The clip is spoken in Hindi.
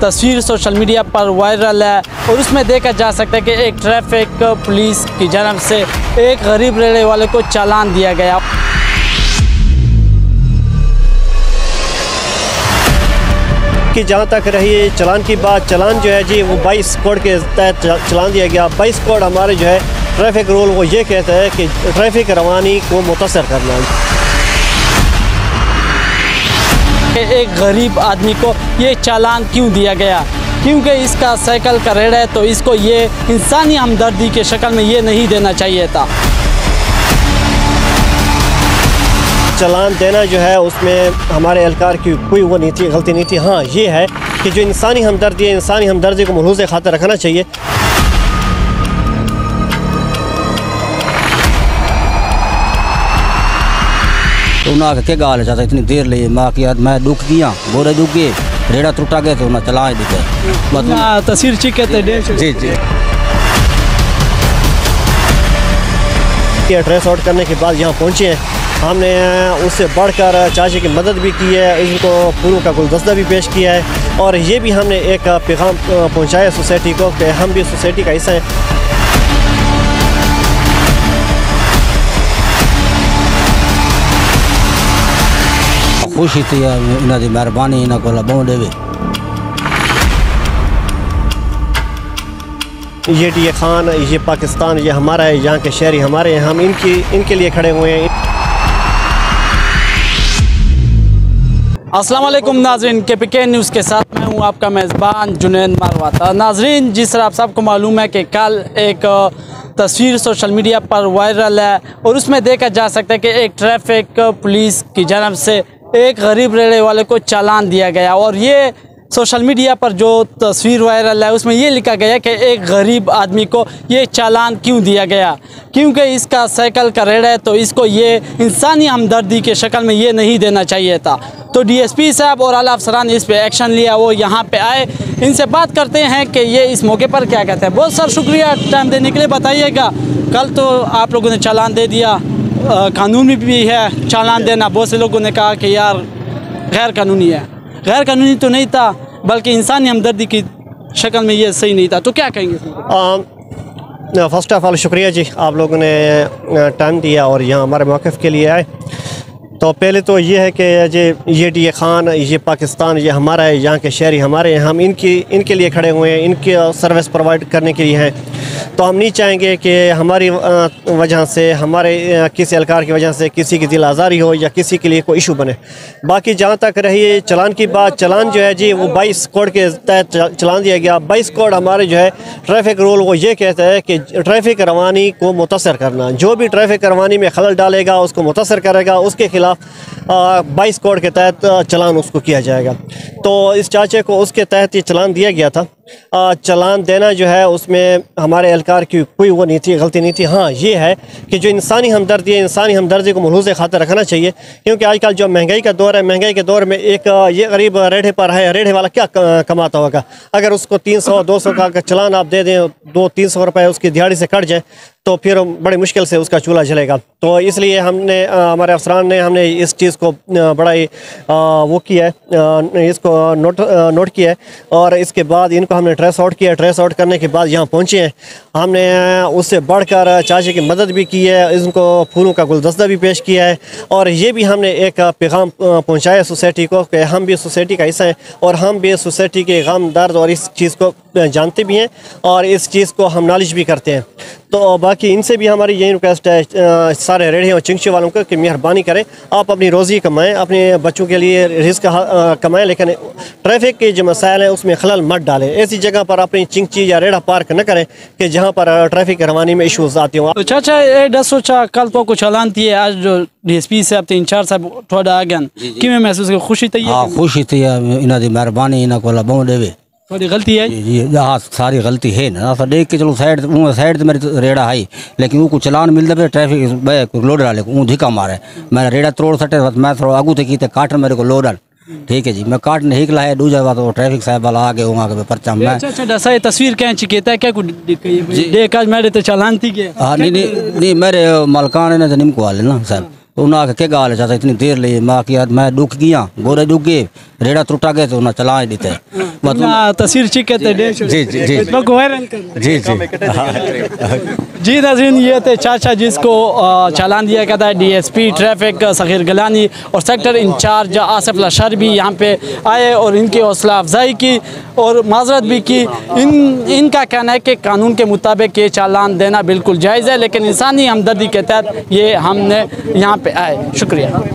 तस्वीर सोशल मीडिया पर वायरल है और उसमें देखा जा सकता है कि एक ट्रैफिक पुलिस की जानब से एक गरीब रेहड़ी वाले को चालान दिया गया। कि जहाँ तक रही चलान की बात, चलान जो है जी वो 22 कोड के तहत चलान दिया गया। 22 कोड हमारे जो है ट्रैफिक रूल वो ये कहता है कि ट्रैफिक रवानी को मुतासर करना। एक गरीब आदमी को ये चालान क्यों दिया गया? क्योंकि इसका साइकिल का रेड़ा है, तो इसको ये इंसानी हमदर्दी के शक्ल में ये नहीं देना चाहिए था। चालान देना जो है उसमें हमारे एहलकार की कोई वो नहीं थी, गलती नहीं थी। हाँ ये है कि जो इंसानी हमदर्दी है, इंसानी हमदर्दी को मलहूज़ खातिर रखना चाहिए। तो उन्हें क्या गाल चाहता इतनी देर ले माँ की मैं दुख दिया बोरे दुख गए रेड़ा टूटा गया तो उन्हें चला ही दिखे तस्वीर चिके जी जी। ट्रेस आउट करने के बाद यहाँ पहुँचे हैं, हमने उससे बढ़कर चाचे की मदद भी की है, इनको फूलों का गुलदस्ता भी पेश किया है और ये भी हमने एक पैगाम पहुँचाया सोसाइटी को कि हम भी सोसाइटी का हिस्सा हैं। खुशी थी इन्होंने मेहरबानी इन्हों को बहुत देवे। ये डी खान, ये पाकिस्तान, ये हमारा है, यहाँ के शहरी हमारे हैं, हम इनके लिए खड़े हुए हैं। अस्सलाम वालेकुम नाजरीन, KPK न्यूज़ के साथ मैं हूँ आपका मेज़बान जुनैद मारवाता। नाजरीन, जिस तरह आप सबको मालूम है कि कल एक तस्वीर सोशल मीडिया पर वायरल है और उसमें देखा जा सकता है कि एक ट्रैफिक पुलिस की जानब से एक गरीब रेहड़ी वाले को चालान दिया गया और ये सोशल मीडिया पर जो तस्वीर वायरल है उसमें ये लिखा गया कि एक गरीब आदमी को ये चालान क्यों दिया गया? क्योंकि इसका साइकिल का रेड़ा है, तो इसको ये इंसानी हमदर्दी के शक्ल में ये नहीं देना चाहिए था। तो DSP साहब और आला अफसरान ने इस पे एक्शन लिया, वो यहाँ पे आए, इनसे बात करते हैं कि ये इस मौके पर क्या कहते हैं। बहुत सर शुक्रिया टाइम देने के लिए। बताइएगा, कल तो आप लोगों ने चालान दे दिया, कानून में भी है चालान देना, बहुत से लोगों ने कहा कि यार गैर कानूनी है। गैर कानूनी तो नहीं था, बल्कि इंसानी हमदर्दी की शक्ल में ये सही नहीं था, तो क्या कहेंगे? फ़र्स्ट ऑफ़ ऑल शुक्रिया जी, आप लोगों ने टाइम दिया और यहाँ हमारे मौक़िफ़ के लिए आए। तो पहले तो ये है कि ये डी खान, ये पाकिस्तान, ये हमारा है, यहाँ के शहरी हमारे हैं, हम इनके लिए खड़े हुए हैं, इनके सर्विस प्रोवाइड करने के लिए हैं। तो हम नहीं चाहेंगे कि हमारी वजह से, हमारे किसी एहलकार की वजह से किसी की दिल आज़ारी हो या किसी के लिए कोई इशू बने। बाकी जहाँ तक रही चलान की बात, चलान जो है जी वो 22 कोड के तहत चलान दिया गया। 22 कोड हमारे जो है ट्रैफिक रूल वो ये कहता है कि ट्रैफिक रवानी को मुतासर करना। जो भी ट्रैफिक रवानी में खलल डालेगा उसको मुतासर करेगा, उसके खिलाफ 22 कोड के तहत चलान उसको किया जाएगा। तो इस चाचे को उसके तहत ये चलान दिया गया था। चलान देना जो है उसमें हमारे एहलकार की कोई वो नहीं थी, गलती नहीं थी। हाँ ये है कि जो इंसानी हमदर्दी है, इंसानी हमदर्दी को मलहूज़ खातिर रखना चाहिए, क्योंकि आजकल जो महंगाई का दौर है, महंगाई के दौर में एक ये गरीब रेढ़े पर है, रेढ़े वाला क्या कमाता होगा? अगर उसको 300-200 का चलान आप दे दें, 200-300 रुपये उसकी दिहाड़ी से कट जाए, तो फिर बड़ी मुश्किल से उसका चूल्हा जलेगा। तो इसलिए हमने हमारे अफसरान ने हमने इस चीज़ को बड़ा ही वो किया है, इसको नोट किया है और इसके बाद इनको हमने ट्रेस आउट किया। ट्रेस आउट करने के बाद यहाँ पहुँचे हैं, हमने उससे बढ़कर चाचे की मदद भी की है, इनको फूलों का गुलदस्ता भी पेश किया है और ये भी हमने एक पैगाम पहुँचाया सोसाइटी को कि हम भी सोसाइटी का हिस्सा हैं और हम भी सोसाइटी के गम दर्द और इस चीज़ को जानते भी हैं और इस चीज़ को हम नॉलेज भी करते हैं। तो बाकी इनसे भी हमारी यही रिक्वेस्ट है सारे रेढ़े और चिंगशी वालों को कि मेहरबानी करें, आप अपनी रोज़ी कमाएं, अपने बच्चों के लिए रिस्क कमाएं, लेकिन ट्रैफिक के जो मसाइल हैं उसमें खलल मत डालें। ऐसी जगह पर अपनी चिंगची या रेढ़ा पार्क न करें कि जहाँ पर ट्रैफिक रवानी में इशूज़ आते हों। तो चाचा ये दसो कल तो कुछ ऐलान थी, आज जो DSP साहब थे, इंचार्ज साहब थोड़ा आ गया कि मैं महसूस खुशी थी? हाँ खुशी थी, इन्होंने मेहरबानी इन्हों को बहुत देवे। थोड़ी गलती है जी, हाँ सारी गलती है ना। देख के चलो साइड से मेरी रेड़ा आई, लेकिन वो चलान मिलता पे ट्रैफिक लोड डाले वो धिक्का मारे, मैंने रेड़ा तोड़ सटे, मैं थोड़ा आगू थे की काट मेरे को लोड डाल। ठीक है जी, मैं काट नहीं निकला है दूसरा बात, वो ट्रैफिक साहब वाला आगे वहाँ के पर्चा में। अच्छा दसा ये तस्वीर क्या चिकेता है क्या कुछ देख आज मेरे तो चालान थी क्या? हाँ नहीं मेरे मलकान ने निम को वाले ना साहब तो उन्हें आके क्या गाल चाहता इतनी देर ले मैं कि यार मैं डुक गया गोरे डुक गए रेड़ा टूटा गया तो उन्हें चला ही देते तस्वीर चिके जी जी जी जी जी नाज़रीन, ये थे चाचा जिसको चालान दिया गया था। डीएसपी ट्रैफिक सग़ीर गिलानी और सेक्टर इंचार्ज आसिफ लशर भी यहाँ पे आए और इनकी हौसला अफजाई की और माजरत भी की। इनका कहना है कि कानून के मुताबिक ये चालान देना बिल्कुल जायज़ है, लेकिन इंसानी हमदर्दी के तहत ये हमने यहाँ पे आए। शुक्रिया।